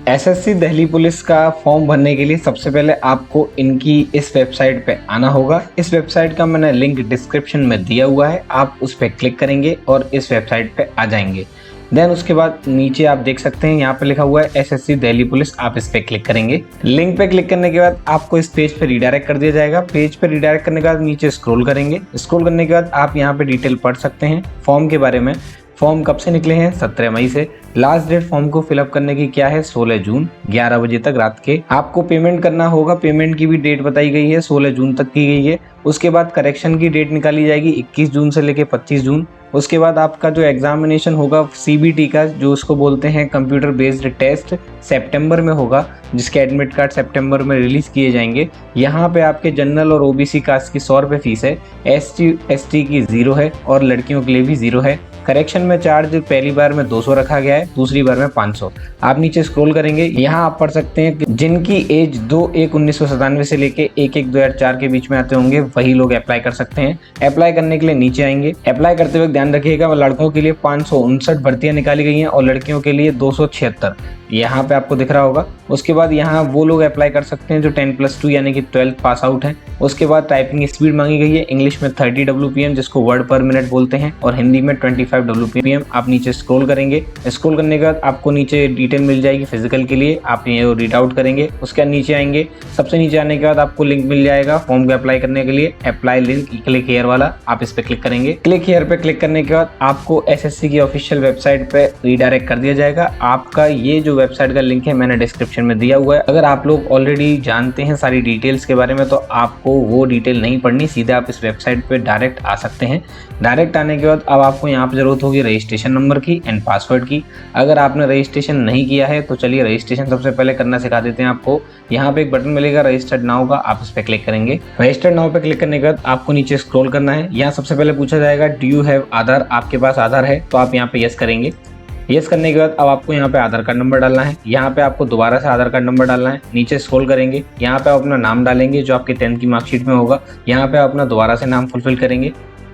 SSC Delhi police का form भरने के लिए सबसे पहले आपको इनकी इस वेबसाइट पे आना होगा। इस वेबसाइट का मैंने लिंक डिस्क्रिप्शन में दिया हुआ है, आप उस पर क्लिक करेंगे और इस वेबसाइट पे आ जाएंगे। देन उसके बाद नीचे आप देख सकते हैं यहाँ पे लिखा हुआ है एसएससी दिल्ली पुलिस, आप इस पे क्लिक करेंगे। लिंक पे क्लिक करने के बाद आपको इस पेज पे रिडायरेक्ट कर दिया जाएगा। पेज पे रिडायरेक्ट करने के बाद नीचे स्क्रॉल करेंगे। स्क्रॉल करने के बाद आप यहाँ पे डिटेल पढ़ सकते हैं फॉर्म के बारे में। फॉर्म कब से निकले हैं? 17 मई से। लास्ट डेट फॉर्म को फिलअप करने की क्या है? 16 जून 11 बजे तक रात के। आपको पेमेंट करना होगा, पेमेंट की भी डेट बताई गई है, 16 जून तक की गई है। उसके बाद करेक्शन की डेट निकाली जाएगी 21 जून से लेके 25 जून। उसके बाद आपका जो एग्जामिनेशन होगा सीबीटी का, जो उसको बोलते हैं कंप्यूटर बेस्ड टेस्ट, सितंबर में होगा, जिसके एडमिट कार्ड सितंबर में रिलीज किए जाएंगे। यहाँ पे आपके जनरल और ओबीसी कास्ट की 100 रुपये फीस है, एसटी की 0 है और लड़कियों के लिए भी 0 है। करेक्शन में चार्ज पहली बार में 200 रखा गया है, दूसरी बार में 500। आप नीचे स्क्रॉल करेंगे, यहाँ आप पढ़ सकते हैं कि जिनकी एज 2/1/1997 से लेके 1/1/2004 के बीच में आते होंगे वही लोग अप्लाई कर सकते हैं। अप्लाई करने के लिए नीचे आएंगे। अप्लाई करते वक्त ध्यान रखिएगा, लड़कों के लिए 559 भर्तियां निकाली गई हैं और लड़कियों के लिए 276, यहाँ पे आपको दिख रहा होगा। उसके बाद यहाँ वो लोग अप्लाई कर सकते हैं जो 10+2 यानी कि 12th पास आउट हैं। उसके बाद टाइपिंग स्पीड मांगी गई है, इंग्लिश में 30 WPM जिसको वर्ड पर मिनट बोलते हैं, और हिंदी में 25 WPM। आप नीचे स्क्रॉल करेंगे। स्क्रॉल करने के बाद आपको नीचे डिटेल मिल जाएगी फिजिकल के लिए, आप ये रीड आउट करेंगे। उसके बाद नीचे आएंगे, सबसे नीचे आने के बाद आपको लिंक मिल जाएगा फॉर्म को अप्लाई करने के लिए, अप्लाई लिंक, क्लिक हियर वाला, आप इस पे क्लिक करेंगे। क्लिक हियर पे क्लिक करने के बाद आपको एसएससी की ऑफिशियल वेबसाइट पे रीडायरेक्ट कर दिया जाएगा। आपका ये जो वेबसाइट का लिंक है मैंने डिस्क्रिप्शन में दिया हुआ है। अगर आप लोग ऑलरेडी जानते हैं सारी डिटेल्स के बारे में तो आपको वो डिटेल नहीं पढ़नी, सीधे आप इस वेबसाइट पे डायरेक्ट आ सकते हैं। डायरेक्ट आने के बाद अब आपको यहाँ पे जरूरत होगी रजिस्ट्रेशन नंबर की एंड पासवर्ड की। अगर आपने रजिस्ट्रेशन नहीं किया है तो चलिए रजिस्ट्रेशन सबसे पहले करना सिखा देते हैं आपको। यहाँ पे एक बटन मिलेगा रजिस्टर्ड नाउ का, आप इस पे क्लिक करेंगे। रजिस्टर्ड नाउ पे क्लिक करने के बाद आपको नीचे स्क्रॉल करना है। यहाँ सबसे पहले पूछा जाएगा डू यू हैव आधार, आपके पास आधार है? तो आप यहाँ पे यस करेंगे। यस करने के बाद अब आपको यहाँ पे आधार कार्ड नंबर डालना है। यहाँ पे आपको दोबारा से आधार कार्ड नंबर डालना है। नीचे स्क्रॉल करेंगे, यहाँ पे आप अपना नाम डालेंगे जो आपके 10th की मार्कशीट में होगा। यहाँ पे आप अपना दोबारा से नाम फुलफिल करेंगे।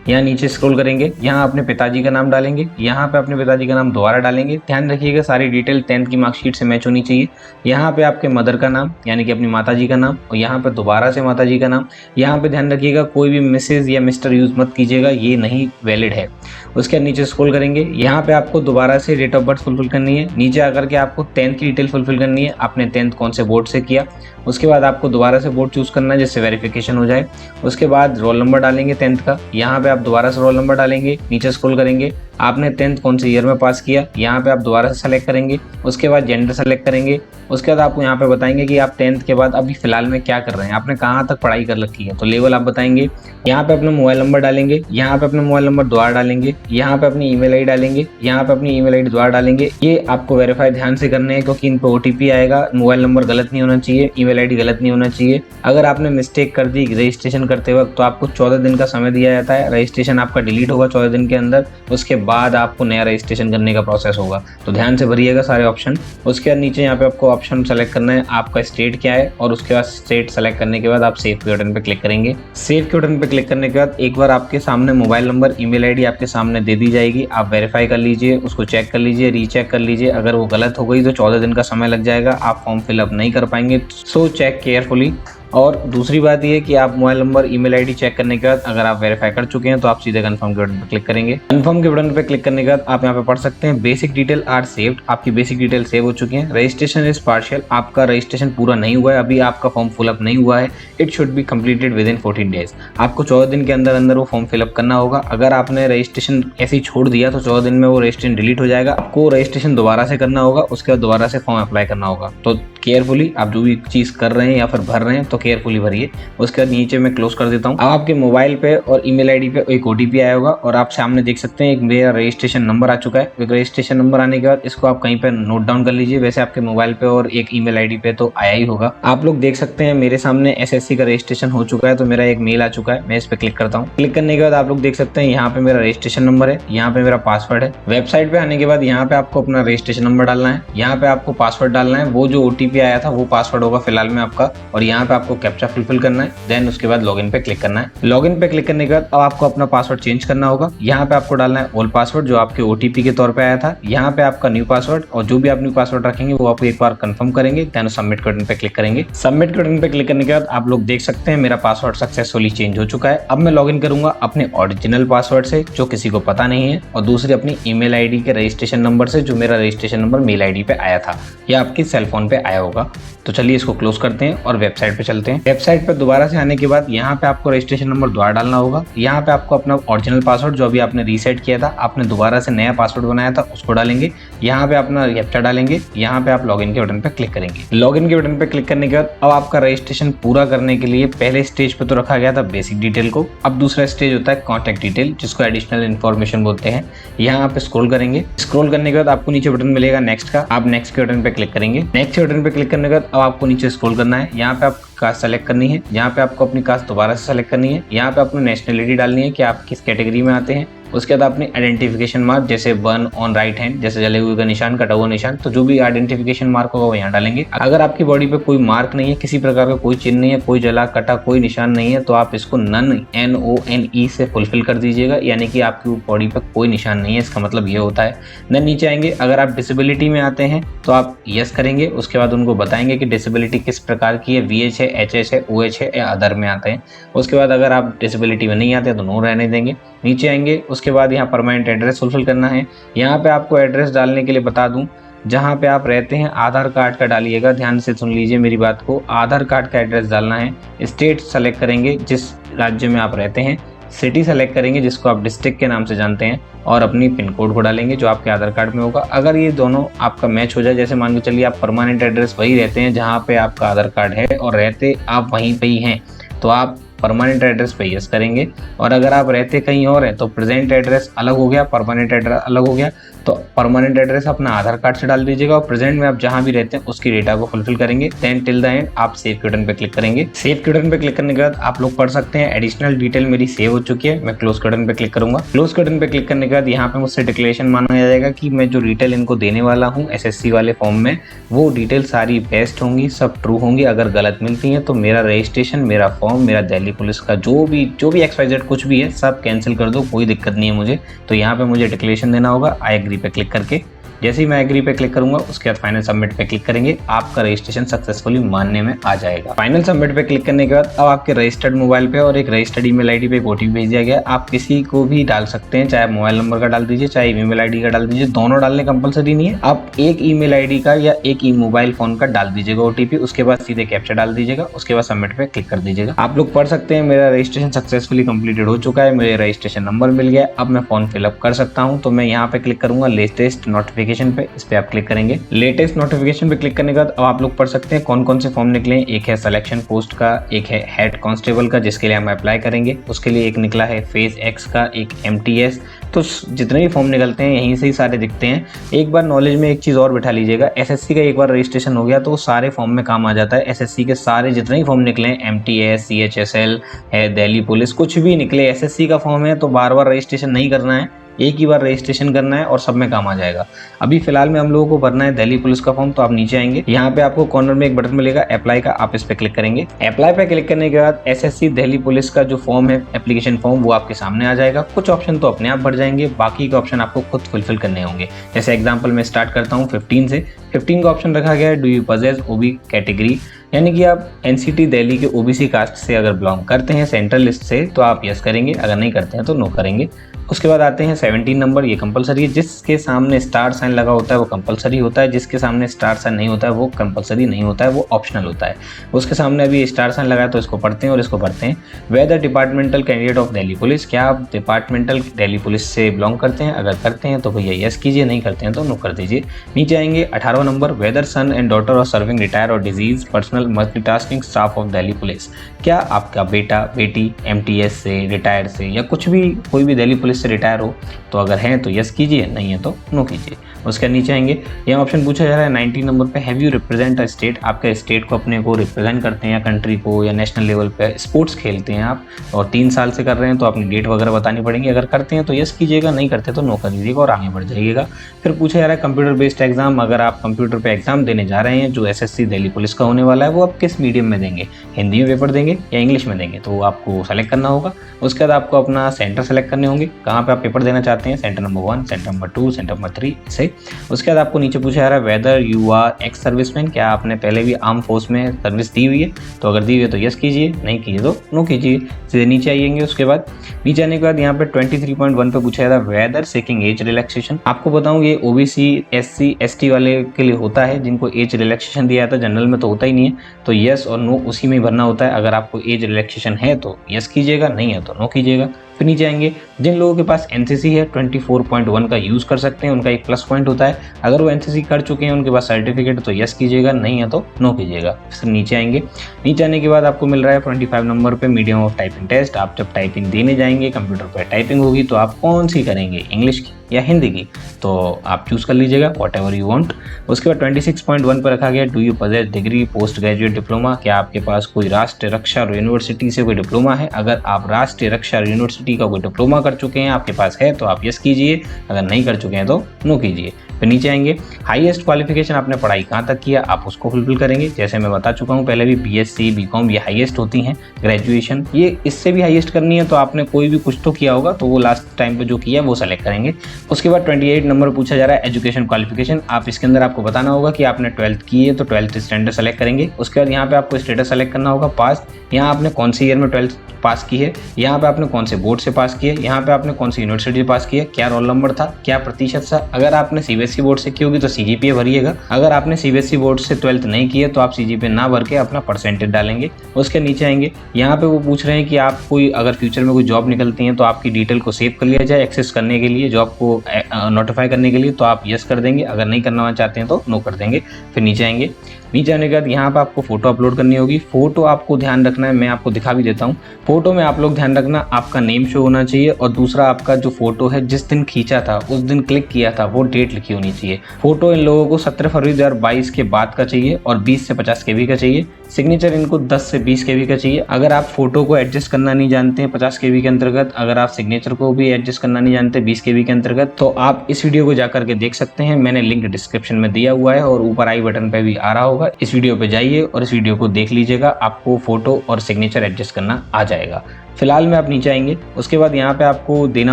यहाँ नीचे स्क्रॉल करेंगे, यहाँ अपने पिताजी का नाम डालेंगे। यहाँ पे अपने पिताजी का नाम दोबारा डालेंगे। ध्यान रखिएगा सारी डिटेल 10th की मार्कशीट से मैच होनी चाहिए। यहाँ पे आपके मदर का नाम यानी कि अपनी माताजी का नाम, और यहाँ पे दोबारा से माताजी का नाम। यहाँ पे ध्यान रखिएगा कोई भी मिसेज या मिस्टर यूज मत कीजिएगा, ये नहीं वैलिड है। उसके बाद नीचे स्क्रॉल करेंगे, यहाँ पे आपको दोबारा से डेट ऑफ बर्थ फुलफिल करनी है। नीचे आकर के आपको 10th की डिटेल फुलफिल करनी है, आपने 10th कौन से बोर्ड से किया। उसके बाद आपको दोबारा से बोर्ड चूज करना है जिससे वेरिफिकेशन हो जाए। उसके बाद रोल नंबर डालेंगे 10th का, यहाँ पे आप दोबारा से रोल नंबर डालेंगे। नीचे स्क्रॉल करेंगे, आपने 10th कौन से ईयर में पास किया, यहाँ पे आप दोबारा से सेलेक्ट करेंगे। उसके बाद जेंडर सेलेक्ट करेंगे। उसके बाद आपको यहाँ पे बताएंगे कि आप 10th के बाद अभी फिलहाल में क्या कर रहे हैं, आपने कहाँ तक पढ़ाई कर रखी है, तो लेवल आप बताएंगे। यहाँ पे अपना मोबाइल नंबर डालेंगे, यहाँ पे अपना मोबाइल नंबर दोबारा डालेंगे। यहाँ पे अपनी ईमेल आईडी डालेंगे, यहाँ पे अपनी ईमेल आईडी दोबारा डालेंगे। ये आपको वेरीफाई ध्यान से करने हैं क्योंकि इन पे OTP आएगा। मोबाइल नंबर गलत नहीं होना चाहिए, ईमेल आईडी गलत नहीं होना चाहिए। अगर आपने मिस्टेक कर दी रजिस्ट्रेशन करते वक्त तो आपको 14 दिन का समय दिया जाता है। रजिस्ट्रेशन आपका डिलीट होगा 14 दिन के अंदर, उसके बाद आपको नया रजिस्ट्रेशन करने का प्रोसेस होगा, तो ध्यान से भरिएगा सारे ऑप्शन। उसके बाद नीचे यहाँ पे आपको ऑप्शन सेलेक्ट करना है, आपका स्टेट क्या है, और उसके बाद स्टेट सेलेक्ट करने के बाद आप सेव के बटन पे क्लिक करेंगे। सेव के बटन पे क्लिक करने के बाद एक बार आपके सामने मोबाइल नंबर, ईमेल आईडी आपके सामने दे दी जाएगी। आप वेरीफाई कर लीजिए, उसको चेक कर लीजिए, रीचेक कर लीजिए। अगर वो गलत हो गई तो 14 दिन का समय लग जाएगा, आप फॉर्म फिलअप नहीं कर पाएंगे, सो चेक केयरफुली। और दूसरी बात ये कि आप mobile number, email ID check करने के बाद अगर आप वेरीफाई कर चुके हैं तो आप सीधे कंफर्म के बटन पर क्लिक करेंगे। कंफर्म के बटन पर क्लिक करने के बाद आप यहाँ पे पढ़ सकते हैं बेसिक डिटेल आर सेव्ड, आपकी बेसिक डिटेल सेव हो चुकी है। रजिस्ट्रेशन इज पार्शियल, आपका रजिस्ट्रेशन पूरा नहीं हुआ है, अभी आपका फॉर्म फिलअप नहीं हुआ है। It should be completed with in 14 days, आपको 14 दिन के अंदर अंदर वो फॉर्म फिलअप करना होगा। अगर आपने रजिस्ट्रेशन ऐसे ही छोड़ दिया तो 14 दिन में वो रजिस्ट्रेशन डिलीट हो जाएगा, आपको रजिस्ट्रेशन दोबारा से करना होगा। उसके बाद दोबारा से फॉर्म अप्लाई करना होगा। तो केयरफुली आप जो भी चीज कर रहे हैं या फिर भर रहे हैं तो केयरफुली भरिए। उसके बाद नीचे मैं क्लोज कर देता हूँ। अब आपके मोबाइल पे और ईमेल आईडी पे एक OTP आया होगा और आप सामने देख सकते हैं एक मेरा रजिस्ट्रेशन नंबर आ चुका है। एक रजिस्ट्रेशन नंबर आने के बाद इसको आप कहीं पे नोट डाउन कर लीजिए। वैसे आपके मोबाइल पे और एक ईमेल आईडी पे तो आया ही होगा। आप लोग देख सकते हैं मेरे सामने SSC का रजिस्ट्रेशन हो चुका है, तो मेरा एक मेल आ चुका है। मैं इस पे क्लिक करता हूँ। क्लिक करने के बाद आप लोग देख सकते हैं यहाँ पे मेरा रजिस्ट्रेशन नंबर है, यहाँ पे मेरा पासवर्ड है। वेबसाइट पे आने के बाद यहाँ पे आपको अपना रजिस्ट्रेशन नंबर डालना है, यहाँ पे आपको पासवर्ड डालना है। वो जो OTP OTP आया था वो पासवर्ड होगा फिलहाल में आपका, और यहाँ पे आपको कैप्चा फुलफिल करना है। देन उसके बाद लॉगिन पे क्लिक करना है। लॉगिन पे क्लिक करने के बाद अब आपको अपना पासवर्ड चेंज करना होगा। यहाँ पे आपको डालना है ओल्ड पासवर्ड जो आपके OTP के तौर पे आया था। यहाँ पे आपका न्यू पासवर्ड, और जो भी आप न्यू पासवर्ड रखेंगे वो आप एक बार कंफर्म करेंगे। देन सबमिट के बटन पे क्लिक करेंगे। सबमिट के बटन पे क्लिक करने के बाद आप लोग देख सकते हैं मेरा पासवर्ड सक्सेसफुली चेंज हो चुका है। अब मैं लॉगिन करूंगा अपने ओरिजिनल पासवर्ड से जो किसी को पता नहीं है, और दूसरी अपनी ईमेल आईडी के रजिस्ट्रेशन नंबर से जो मेरा रजिस्ट्रेशन नंबर मेल आईडी पे आया था या आपके सेल फोन पे आया होगा। तो चलिए इसको क्लोज करते हैं और वेबसाइट पे चलते हैं। वेबसाइट पे दोबारा से आने के बाद यहाँ पे आपको रजिस्ट्रेशन नंबर दोबारा डालना होगा। यहाँ पे आपको अपना ओरिजिनल पासवर्ड जो अभी आपने रीसेट किया था, आपने दोबारा से नया पासवर्ड बनाया था, उसको डालेंगे। यहाँ पे अपना कैप्चा डालेंगे। यहाँ पे आप लॉगिन के बटन पे क्लिक करेंगे। लॉगिन के बटन पे क्लिक करने के बाद अब आपका रजिस्ट्रेशन पूरा करने के लिए पहले स्टेज पे तो रखा गया था बेसिक डिटेल को, अब दूसरा स्टेज होता है कॉन्टैक्ट डिटेल जिसको एडिशनल इन्फॉर्मेशन बोलते हैं। यहाँ पे स्क्रॉल करेंगे। स्क्रॉल करने के बाद आपको नीचे बटन मिलेगा नेक्स्ट का, आप नेक्स्ट के बटन पे क्लिक करेंगे। नेक्स्ट के बटन पे क्लिक करने के बाद अब आपको नीचे स्क्रॉल करना है। यहाँ पे आप कास्ट सेलेक्ट करनी है। यहाँ पे आपको अपनी कास्ट दोबारा से सेलेक्ट करनी है। यहाँ पे आपको नेशनलिटी डालनी है कि आप किस कैटेगरी में आते हैं। उसके बाद अपनी आइडेंटिफिकेशन मार्क जैसे 1 ऑन राइट हैंड, जैसे जले हुए का निशान, कटा हुआ निशान, तो जो भी आइडेंटिफिकेशन मार्क होगा वो यहाँ डालेंगे। अगर आपकी बॉडी पे कोई मार्क नहीं है, किसी प्रकार का कोई चिन्ह नहीं है, कोई जला कटा कोई निशान नहीं है, तो आप इसको नन NONE से फुलफिल कर दीजिएगा, यानी कि आपकी बॉडी पे कोई निशान नहीं है, इसका मतलब ये होता है। देन नीचे आएंगे। अगर आप डिसेबिलिटी में आते हैं तो आप यस करेंगे। उसके बाद उनको बताएंगे कि डिसेबिलिटी किस प्रकार की है, VH है, HS है, OH है या अदर में आते हैं। उसके बाद अगर आप डिसेबिलिटी में नहीं आते तो नो रहने देंगे। नीचे आएंगे। उसके बाद यहाँ परमानेंट एड्रेस फुलफिल करना है। यहाँ पे आपको एड्रेस डालने के लिए बता दूं, जहाँ पे आप रहते हैं आधार कार्ड का डालिएगा। ध्यान से सुन लीजिए मेरी बात को, आधार कार्ड का एड्रेस डालना है। स्टेट सेलेक्ट करेंगे जिस राज्य में आप रहते हैं। सिटी सेलेक्ट करेंगे जिसको आप डिस्ट्रिक्ट के नाम से जानते हैं, और अपनी पिन कोड को डालेंगे जो आपके आधार कार्ड में होगा। अगर ये दोनों आपका मैच हो जाए, जैसे मान के चलिए आप परमानेंट एड्रेस वही रहते हैं जहाँ पे आपका आधार कार्ड है और रहते आप वहीं पे ही हैं, तो आप परमानेंट एड्रेस पे यस करेंगे। और अगर आप रहते कहीं और हैं तो प्रेजेंट एड्रेस अलग हो गया, परमानेंट एड्रेस अलग हो गया, तो परमानेंट एड्रेस अपना आधार कार्ड से डाल दीजिएगा, और प्रेजेंट में आप जहां भी रहते हैं उसकी डेटा को फुलफिल करेंगे। देन टिल द एंड आप सेव के बटन पे क्लिक करेंगे। सेव के बटन पे क्लिक करने के बाद आप लोग पढ़ सकते हैं एडिशनल डिटेल मेरी सेव हो चुकी है। मैं क्लोज के बटन पे क्लिक करूंगा। क्लोज के बटन पे क्लिक करने के बाद यहाँ पे मुझसे डिक्लेरेशन मांगा जाएगा कि मैं जो डिटेल इनको देने वाला हूँ SSC वाले फॉर्म में, वो डिटेल सारी बेस्ट होंगी, सब ट्रू होंगी। अगर गलत मिलती हैं तो मेरा रजिस्ट्रेशन, मेरा फॉर्म, मेरा दिल्ली पुलिस का जो भी XYZ कुछ भी है सब कैंसिल कर दो, कोई दिक्कत नहीं है मुझे। तो यहाँ पे मुझे डिक्लेरेशन देना होगा आई एग्री पे क्लिक करके। जैसे ही मैं एग्री पे क्लिक करूंगा उसके बाद फाइनल सबमिट पे क्लिक करेंगे, आपका रजिस्ट्रेशन सक्सेसफुली मानने में आ जाएगा। फाइनल सबमिट पे क्लिक करने के बाद अब आपके रजिस्टर्ड मोबाइल पे और एक रजिस्टर्ड ईमेल आईडी पे एक OTP भेज दिया गया। आप किसी को भी डाल सकते हैं, चाहे मोबाइल नंबर का डाल दीजिए, चाहे ईमेल आईडी का डाल दीजिए, दोनों डालने कंपलसरी नहीं है। आप एक ईमेल आईडी का या एक मोबाइल फोन का डाल दीजिएगा OTP, उसके बाद सीधे कैप्चा डाल दीजिएगा, उसके बाद सबमिट पे क्लिक कर दीजिएगा। आप लोग पढ़ सकते हैं मेरा रजिस्ट्रेशन सक्सेसफुली कंप्लीटेड हो चुका है, मुझे रजिस्ट्रेशन नंबर मिल गया। अब मैं फॉर्म फिलअप कर सकता हूँ। तो मैं यहाँ पे क्लिक करूंगा लेटेस्ट नोटिफिकेशन पे, इस पे आप क्लिक करेंगे। लेटेस्ट नोटिफिकेशन पे क्लिक करने के बाद अब आप लोग पढ़ सकते हैं कौन कौन से फॉर्म निकले हैं। एक है सिलेक्शन पोस्ट का, एक है हेड कांस्टेबल का जिसके लिए हम अप्लाई करेंगे, उसके लिए एक निकला है फेज X का, एक MTS। तो जितने भी फॉर्म निकलते हैं यहीं से ही सारे दिखते हैं। एक बार नॉलेज में एक चीज़ और बिठा लीजिएगा, SSC का एक बार रजिस्ट्रेशन हो गया तो वो सारे फॉर्म में काम आ जाता है। SSC के सारे जितने भी फॉर्म निकले हैं, MTS, CHSL है, दिल्ली पुलिस, कुछ भी निकले, SSC का फॉर्म है तो बार बार रजिस्ट्रेशन नहीं करना है, एक ही बार रजिस्ट्रेशन करना है और सब में काम आ जाएगा। अभी फिलहाल में हम लोगों को भरना है दिल्ली पुलिस का फॉर्म। तो आप नीचे आएंगे, यहाँ पे आपको कॉर्नर में एक बटन मिलेगा अप्लाई का, आप इस पे क्लिक करेंगे। अप्लाई पे क्लिक करने के बाद SSC दिल्ली पुलिस का जो फॉर्म है, एप्लीकेशन फॉर्म, वो आपके सामने आ जाएगा। कुछ ऑप्शन तो अपने आप भर जाएंगे, बाकी के ऑप्शन आपको खुद फुलफिल करने होंगे। जैसे एग्जाम्पल मैं स्टार्ट करता हूँ 15 से। 15 का ऑप्शन रखा गया है do you possess OB category, यानी कि आप NCT दिल्ली के OBC कास्ट से अगर बिलोंग करते हैं सेंट्रल लिस्ट से तो आप यस करेंगे, अगर नहीं करते हैं तो नो करेंगे। उसके बाद आते हैं 17 नंबर, ये कंपलसरी है। जिसके सामने स्टार साइन लगा होता है वो कंपलसरी होता है, जिसके सामने स्टार साइन नहीं होता है वो कंपलसरी नहीं होता है, वो ऑप्शनल होता है। उसके सामने अभी स्टार साइन लगा है तो इसको पढ़ते हैं और इसको पढ़ते हैं। Whether departmental candidate of Delhi police, क्या आप डिपार्टमेंटल दिल्ली पुलिस से बिलोंग करते हैं? अगर करते हैं तो भैया यस कीजिए, नहीं करते हैं तो नो कर दीजिए। नीचे आएंगे 18वां नंबर, whether son and daughter of serving retire और deceased personnel multitasking staff of Delhi police, क्या आपका बेटा बेटी MTS से, रिटायर से या कुछ भी, कोई भी दिल्ली पुलिस पुलिस से रिटायर हो, तो अगर हैं तो यस कीजिए, नहीं है तो नो कीजिए। उसके नीचे आएंगे, यहाँ ऑप्शन पूछा जा रहा है 19 नंबर पे, have you represent a state, आपका स्टेट को अपने को रिप्रेजेंट करते हैं या कंट्री को या नेशनल लेवल पे स्पोर्ट्स खेलते हैं आप और 3 साल से कर रहे हैं तो अपनी डेट वगैरह बतानी पड़ेगी। अगर करते हैं तो यस कीजिएगा, नहीं करते तो नो कर दीजिएगा और आगे बढ़ जाइएगा। फिर पूछा जा रहा है कंप्यूटर बेस्ड एग्जाम, अगर आप कंप्यूटर पे एग्जाम देने जा रहे हैं जो एसएससी दिल्ली पुलिस का होने वाला है, वो आप किस मीडियम में देंगे, हिंदी में पेपर देंगे या इंग्लिश में देंगे, तो वो आपको सेलेक्ट करना होगा। उसके बाद आपको अपना सेंटर सेलेक्ट करने होंगे, कहाँ पे आप पेपर देना चाहते हैं, centre number 1, centre number 2, centre number 3 ऐसे। उसके बाद आपको नीचे पूछा जा रहा है whether you are ex serviceman, क्या आपने पहले भी आर्म फोर्स में सर्विस दी हुई है, तो अगर दी हुई है तो यस कीजिए, नहीं कीजिए तो नो कीजिए। सीधे नीचे आइएंगे। उसके बाद नीचे आने के बाद यहाँ पे 23.1 पे पूछा जाता है वेदर सीकिंग एज रिलैक्सेशन, आपको बताऊं ये ओबीसी एससी एसटी वाले के लिए होता है जिनको एज रिलैक्सेशन दिया जाता है, जनरल में तो होता ही नहीं है, तो यस और नो उसी में भरना होता है। अगर आपको एज रिलैक्सेशन है तो यस कीजिएगा, नहीं है तो नो कीजिएगा। फिर नीचे आएंगे, जिन लोगों के पास एनसीसी है 24.1 का यूज़ कर सकते हैं, उनका एक प्लस पॉइंट होता है, अगर वो एनसीसी कर चुके हैं उनके पास सर्टिफिकेट तो यस कीजिएगा, नहीं है तो नो कीजिएगा। फिर नीचे आएंगे, नीचे आने के बाद आपको मिल रहा है 25 नंबर पे मीडियम ऑफ टाइपिंग टेस्ट, आप जब टाइपिंग देने जाएंगे कंप्यूटर पर टाइपिंग होगी तो आप कौन सी करेंगे, इंग्लिश की या हिंदी की, तो आप चूज़ कर लीजिएगा वॉट एवर यू वांट। उसके बाद 26.1 पर रखा गया do you possess degree post graduate diploma, क्या आपके पास कोई राष्ट्रीय रक्षा और यूनिवर्सिटी से कोई डिप्लोमा है, अगर आप राष्ट्रीय रक्षा और यूनिवर्सिटी का कोई डिप्लोमा कर चुके हैं, आपके पास है तो आप यस कीजिए, अगर नहीं कर चुके हैं तो नो कीजिए। फिर नीचे आएंगे, हाईएस्ट क्वालिफिकेशन आपने पढ़ाई कहाँ तक किया, आप उसको फुलफिल करेंगे, जैसे मैं बता चुका हूँ पहले भी बीएससी बीकॉम ये हाईएस्ट होती हैं, ग्रेजुएशन ये इससे भी हाईएस्ट करनी है तो आपने कोई भी कुछ तो किया होगा तो वो लास्ट टाइम पे जो किया है वो सेलेक्ट करेंगे। उसके बाद 28 नंबर पूछा जा रहा है एजुकेशन क्वालिफिकेशन, आप इसके अंदर आपको बताना होगा कि आपने 12th की है तो 12th स्टैंडर्ड सेलेक्ट करेंगे। उसके बाद यहाँ पे आपको स्टेटस सेलेक्ट करना होगा पास, यहाँ आपने कौन सी ईयर में 12th पास की है, यहाँ पे आपने कौन से बोर्ड से पास की है, यहाँ पे आपने कौन सी यूनिवर्सिटी से पास की है, क्या रोल नंबर था, क्या प्रतिशत था, अगर आपने सीबीएसई बोर्ड से की होगी तो सीजीपीए भरिएगा, अगर आपने सीबीएसई बोर्ड से 12th नहीं की है तो आप सीजीपीए ना भर के अपना परसेंटेज डालेंगे। उसके नीचे आएंगे, यहाँ पे वो पूछ रहे हैं कि आप कोई अगर फ्यूचर में कोई जॉब निकलती है तो आपकी डिटेल को सेव कर लिया जाए एक्सेस करने के लिए, जॉब को नोटिफाई करने के लिए, तो आप यस कर देंगे, अगर नहीं करना चाहते हैं तो नो कर देंगे। फिर नीचे आएंगे, नीचे आने के बाद यहाँ पर आपको फोटो अपलोड करनी होगी, फोटो आपको ध्यान रखना है, मैं आपको दिखा भी देता हूँ। फोटो में आप लोग ध्यान रखना आपका नेम शो होना चाहिए और दूसरा आपका जो फोटो है जिस दिन खींचा था उस दिन क्लिक किया था वो डेट लिखी होनी चाहिए। फोटो इन लोगों को 17 फरवरी 2022 के बाद का चाहिए और 20 से 50 केबी का चाहिए। सिग्नेचर इनको 10 से 20 केबी का चाहिए। अगर आप फोटो को एडजस्ट करना नहीं जानते हैं 50 केबी के अंतर्गत, अगर आप सिग्नेचर को भी एडजस्ट करना नहीं जानते 20 केबी के अंतर्गत, तो आप इस वीडियो को जाकर के देख सकते हैं, मैंने लिंक डिस्क्रिप्शन में दिया हुआ है और ऊपर आई बटन पे भी आ रहा होगा, इस वीडियो पे जाइए और इस वीडियो को देख लीजिएगा, आपको फोटो और सिग्नेचर एडजस्ट करना आ जाएगा। फिलहाल में आप नीचे आएंगे, उसके बाद यहाँ पे आपको देना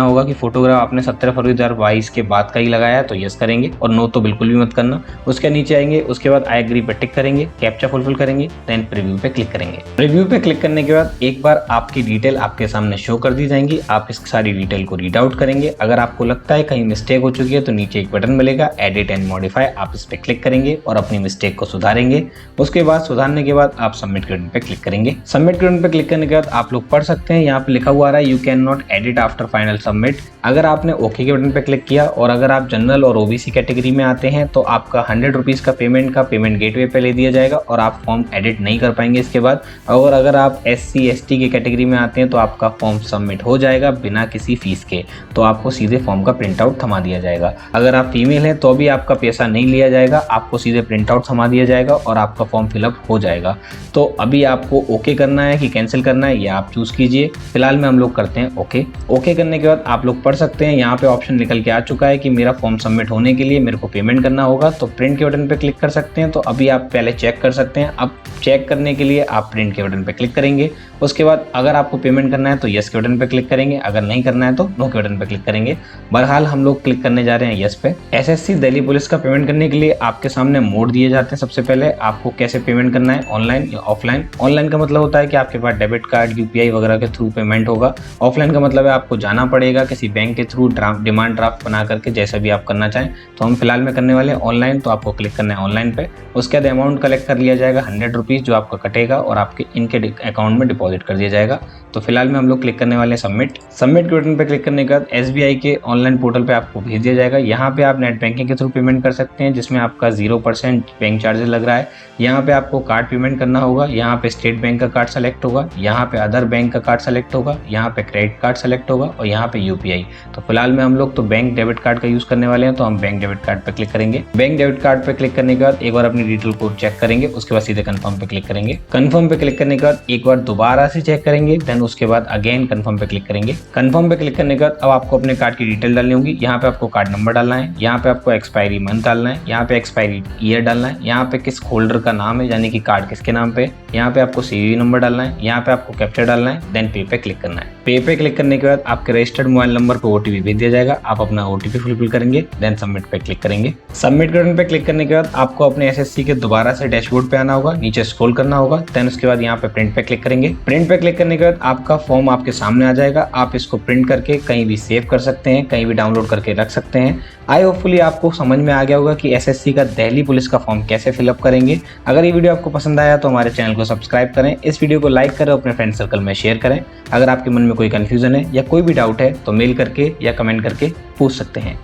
होगा कि फोटोग्राफ आपने 17 फरवरी 2022 के बाद का ही लगाया है तो यस करेंगे और नो तो बिल्कुल भी मत करना। उसके नीचे आएंगे, उसके बाद आई एग्री पे टिक करेंगे, कैप्चा फुलफिल करेंगे, देन प्रीव्यू पे क्लिक करेंगे। प्रीव्यू पे क्लिक करने के बाद एक बार आपकी डिटेल आपके सामने शो कर दी जाएंगी, आप इस सारी डिटेल को रीड आउट करेंगे। अगर आपको लगता है कहीं मिस्टेक हो चुकी है तो नीचे एक बटन मिलेगा एडिट एंड मॉडिफाई, आप इस पर क्लिक करेंगे और अपनी मिस्टेक को सुधारेंगे। उसके बाद सुधारने के बाद आप सबमिट के बटन पे क्लिक करेंगे। सबमिट के बटन पे क्लिक करने के बाद आप लोग पढ़ सकते हैं, यहाँ पे लिखा हुआ you can not edit after final submit. अगर आपने ओके के बटन पे क्लिक किया और अगर आप जनरल और ओबीसी कैटेगरी में आते हैं तो आपका 100 रुपीज़ का पेमेंट गेटवे पे ले दिया जाएगा और आप फॉर्म एडिट नहीं कर पाएंगे इसके बाद। और अगर आप एससी एसटी की कैटेगरी में आते हैं तो आपका फॉर्म सबमिट हो जाएगा बिना किसी फीस के, तो आपको सीधे फॉर्म का प्रिंट आउट थमा दिया जाएगा। अगर आप फीमेल हैं तो भी आपका पैसा नहीं लिया जाएगा, आपको सीधे प्रिंट आउट थमा दिया जाएगा और आपका फॉर्म फिलअप हो जाएगा। तो अभी आपको ओके करना है कि कैंसिल करना है ये आप चूज कीजिए। फिलहाल में हम लोग करते हैं ओके करने के बाद आप लोग पढ़ सकते हैं, यहाँ पे ऑप्शन निकल के आ चुका है कि मेरा फॉर्म सबमिट होने के लिए मेरे को पेमेंट करना होगा, तो प्रिंट के बटन पे क्लिक कर सकते हैं। तो अभी आप पहले चेक कर सकते हैं, अब चेक करने के लिए आप प्रिंट के बटन पे क्लिक करेंगे। उसके बाद अगर आपको पेमेंट करना है तो यस के बटन पे क्लिक करेंगे, अगर नहीं करना है तो नो के बटन पे क्लिक करेंगे। बहरहाल हम लोग क्लिक करने जा रहे हैं यस पे। एसएससी दिल्ली पुलिस का पेमेंट करने के लिए आपके सामने मोड दिए जाते हैं। सबसे पहले आपको कैसे पेमेंट करना है, ऑनलाइन या ऑफलाइन। ऑनलाइन का मतलब होता है कि आपके पास डेबिट कार्ड यूपीआई वगैरह के थ्रू पेमेंट होगा। ऑफलाइन का मतलब है आपको जाना पड़ेगा किसी बैंक के थ्रू डिमांड ड्राफ्ट बना करके, जैसा भी आप करना चाहें। तो हम फिलहाल में करने वाले ऑनलाइन, तो आपको क्लिक करना है ऑनलाइन पे। उसके बाद अमाउंट कलेक्ट कर लिया जाएगा 100 रुपीज़ जो आपका कटेगा और आपके इनके अकाउंट में डिपॉजिट डिपॉजिट कर दिया जाएगा। तो फिलहाल में हम लोग क्लिक करने वाले हैं सबमिट के बटन पर क्लिक करने के बाद SBI के ऑनलाइन पोर्टल पे आपको भेज दिया जाएगा। यहाँ पे आप नेट बैंकिंग के थ्रू पेमेंट कर सकते हैं, जिसमें आपका 0% बैंक चार्जेस लग रहा है। यहाँ पे आपको कार्ड पेमेंट करना होगा, यहाँ पे स्टेट बैंक का कार्ड सेलेक्ट होगा, यहाँ पे अदर बैंक का कार्ड सेलेक्ट होगा, यहाँ पे क्रेडिट कार्ड सेलेक्ट होगा और यहाँ पे UPI। तो फिलहाल में हम लोग तो बैंक डेबिट कार्ड का यूज करने वाले हैं, तो हम बैंक डेबिट कार्ड पे क्लिक करेंगे। बैंक डेबिट कार्ड पे क्लिक करने के बाद एक बार अपनी डिटेल कोड चेक करेंगे, उसके बाद सीधे कंफर्म पे क्लिक करेंगे। कंफर्म पे क्लिक करने के बाद एक बार दोबारा से चेक करेंगे, देन उसके बाद अगेन कंफर्म पे क्लिक करेंगे। कंफर्म पे क्लिक करने के बाद अब आपको अपने कार्ड की डिटेल डालनी होगी। यहाँ पे आपको कार्ड नंबर डालना है, यहाँ पे आपको एक्सपायरी मंथ डालना है, यहाँ पे एक्सपायरी ईयर डालना है, यहाँ पे किस होल्डर का नाम है यानी कि कार्ड किसके नाम पे, यहाँ पे आपको CVV नंबर डालना है, यहाँ पे आपको कैप्चा डालना है, देन पे क्लिक करना है। पे क्लिक करने के बाद आपके रजिस्टर्ड मोबाइल नंबर पे OTP भेज दिया जाएगा। आप अपना OTP फुलफिल करेंगे, देन सबमिट पे क्लिक करेंगे। सबमिट बटन पे क्लिक करने के बाद आपको अपने SSC के दोबारा से डैशबोर्ड पे आना होगा, नीचे स्क्रॉल करना होगा, देन उसके बाद यहाँ पे प्रिंट पे क्लिक करेंगे। प्रिंट पे क्लिक करने के बाद आपका फॉर्म आपके सामने आ जाएगा। आप इसको प्रिंट करके कहीं भी सेव कर सकते हैं, कहीं भी डाउनलोड करके रख सकते हैं। आई होपफुली आपको समझ में आ गया होगा कि SSC का दिल्ली पुलिस का फॉर्म कैसे फिलअप करेंगे। अगर ये वीडियो आपको पसंद आया तो हमारे चैनल को सब्सक्राइब करें, इस वीडियो को लाइक करें, अपने फ्रेंड सर्कल में शेयर करें। अगर आपके मन में कोई कंफ्यूजन है या कोई भी डाउट है तो मेल करके या कमेंट करके पूछ सकते हैं।